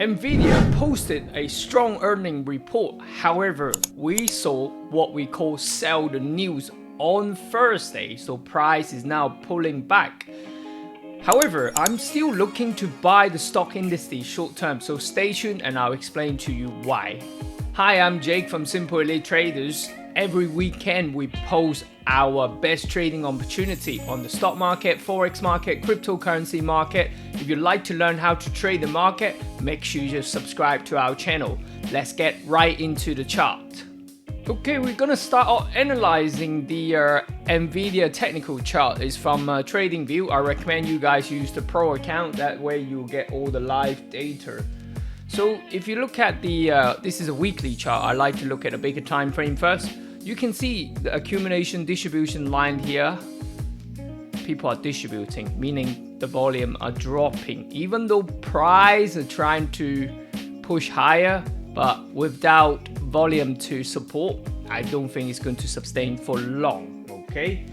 Nvidia posted a strong earning report. However, we saw what we call sell the news on Thursday, so price is now pulling back. However, I'm still looking to buy the stock indices short term, so stay tuned and I'll explain to you why. Hi, I'm Jake from Simple Elite Traders. Every weekend we post our best trading opportunity on the stock market, forex market, cryptocurrency market. If you'd like to learn how to trade the market, make sure you subscribe to our channel. Let's get right into the chart. Okay, we're gonna start off analyzing the Nvidia technical chart. It's from TradingView. I recommend you guys use the Pro account. That way you'll get all the live data. So if you look at the, this is a weekly chart. I like to look at a bigger time frame first. You can see the accumulation distribution line here. People are distributing, meaning the volume are dropping. Even though price are trying to push higher, but without volume to support, I don't think it's going to sustain for long, okay?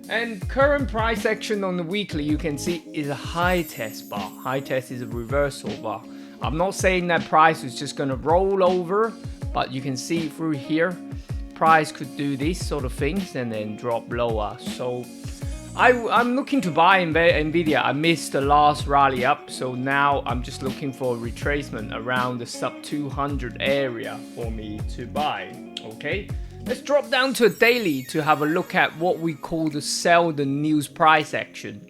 And current price action on the weekly, you can see is a high test bar. High test is a reversal bar. I'm not saying that price is just gonna roll over, but you can see through here, price could do these sort of things and then drop lower. So I'm looking to buy Nvidia. I missed the last rally up, so now I'm just looking for a retracement around the sub 200 area for me to buy. Okay, let's drop down to a daily to have a look at what we call the sell the news price action.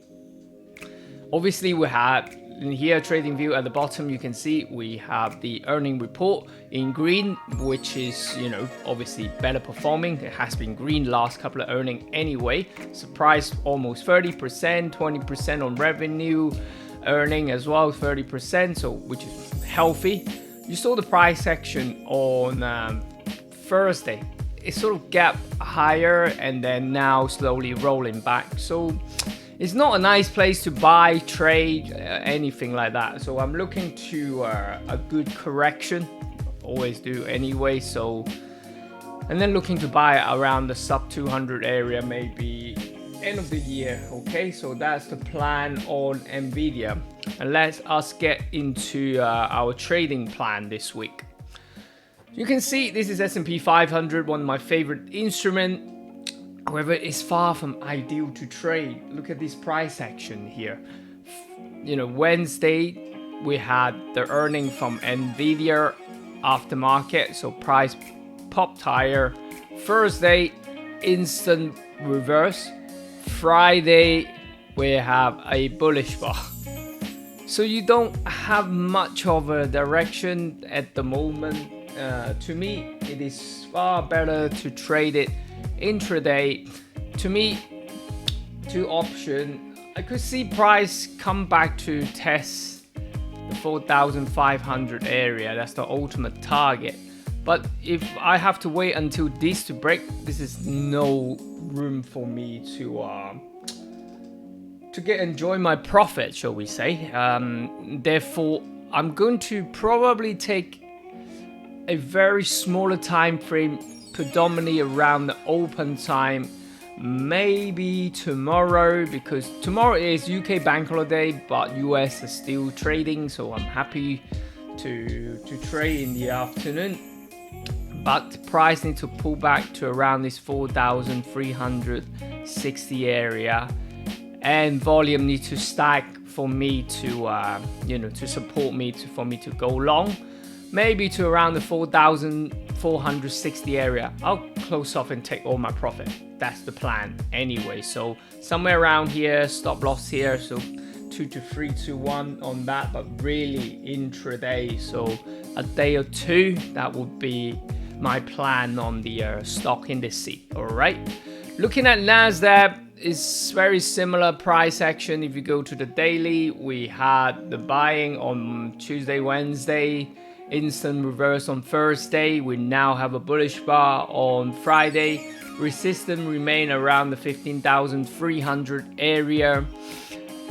Obviously, we have in here TradingView at the bottom. You can see we have the earning report in green, which is, you know, obviously better performing. It has been green last couple of earnings anyway. Surprised almost 30%, 20% on revenue, earning as well 30%, so which is healthy. You saw the price action on Thursday. It sort of gap higher and then now slowly rolling back. So it's not a nice place to buy, trade, anything like that. So I'm looking to a good correction, always do anyway. So, and then looking to buy around the sub 200 area, maybe end of the year. Okay, so that's the plan on Nvidia. And let us get into our trading plan this week. You can see this is S&P 500, one of my favorite instruments. However, it's far from ideal to trade. Look at this price action here. You know, Wednesday we had the earning from Nvidia aftermarket, so price popped higher. Thursday, instant reverse. Friday, we have a bullish bar. So you don't have much of a direction at the moment. To me, it is far better to trade it intraday. To me, two options. I could see price come back to test the 4,500 area. That's the ultimate target. But if I have to wait until this to break, this is no room for me to enjoy my profit, shall we say. Therefore, I'm going to probably take a very smaller time frame, predominantly around the open time, maybe tomorrow, because tomorrow is UK bank holiday, but US is still trading, so I'm happy to trade in the afternoon. But price needs to pull back to around this 4,360 area, and volume needs to stack for me to to support me for me to go long. Maybe to around the 4,460 area. I'll close off and take all my profit. That's the plan anyway. So somewhere around here, stop loss here. So 2 to 3 to 1 on that, but really intraday. So a day or two, that would be my plan on the stock indices. All right. Looking at Nasdaq, it's very similar price action. If you go to the daily, we had the buying on Tuesday, Wednesday. Instant reverse on Thursday. We now have a bullish bar on Friday. Resistance remain around the 15,300 area.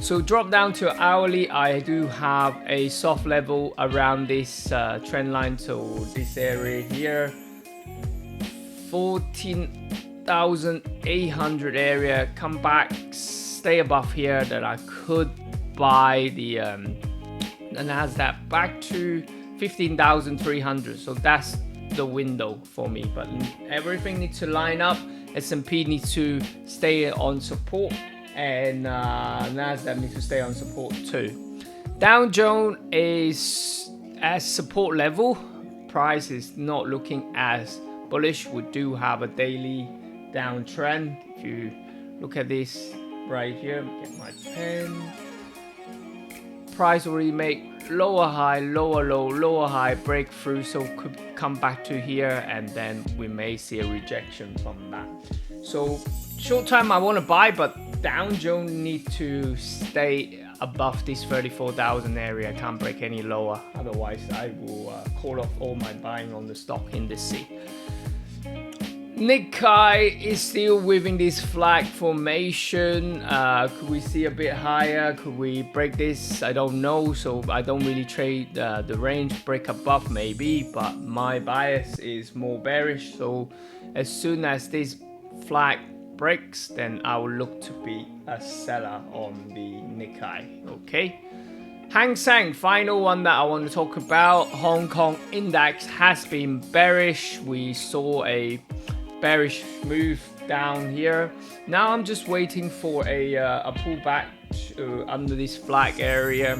So drop down to hourly. I do have a soft level around this trend line. So this area here, 14,800 area. Come back, stay above here that I could buy the and Nasdaq back to 15,300. So that's the window for me, but everything needs to line up. S&P needs to stay on support, and Nasdaq needs to stay on support too. Dow Jones is at support level. Price is not looking as bullish. We do have a daily downtrend. If you look at this right here, get my pen. Price already made lower high, lower low, lower high breakthrough, so could come back to here, and then we may see a rejection from that. So short time I want to buy, but Dow Jones need to stay above this 34,000 area. I can't break any lower, otherwise I will call off all my buying on the stock indices. Nikkei is still within this flag formation. Could we see a bit higher? Could we break this? I don't know, so I don't really trade the range. Break above maybe, but my bias is more bearish, so as soon as this flag breaks, then I will look to be a seller on the Nikkei. Okay, Hang Seng, final one that I want to talk about. Hong Kong index has been bearish. We saw a bearish move down here. Now I'm just waiting for a pullback to under this flag area.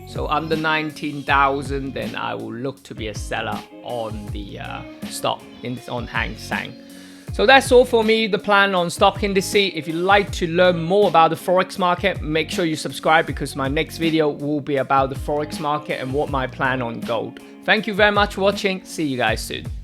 So under 19,000, then I will look to be a seller on the stock on Hang Seng. So that's all for me, the plan on stock indices. If you'd like to learn more about the Forex market, make sure you subscribe, because my next video will be about the Forex market and what my plan on gold. Thank you very much for watching. See you guys soon.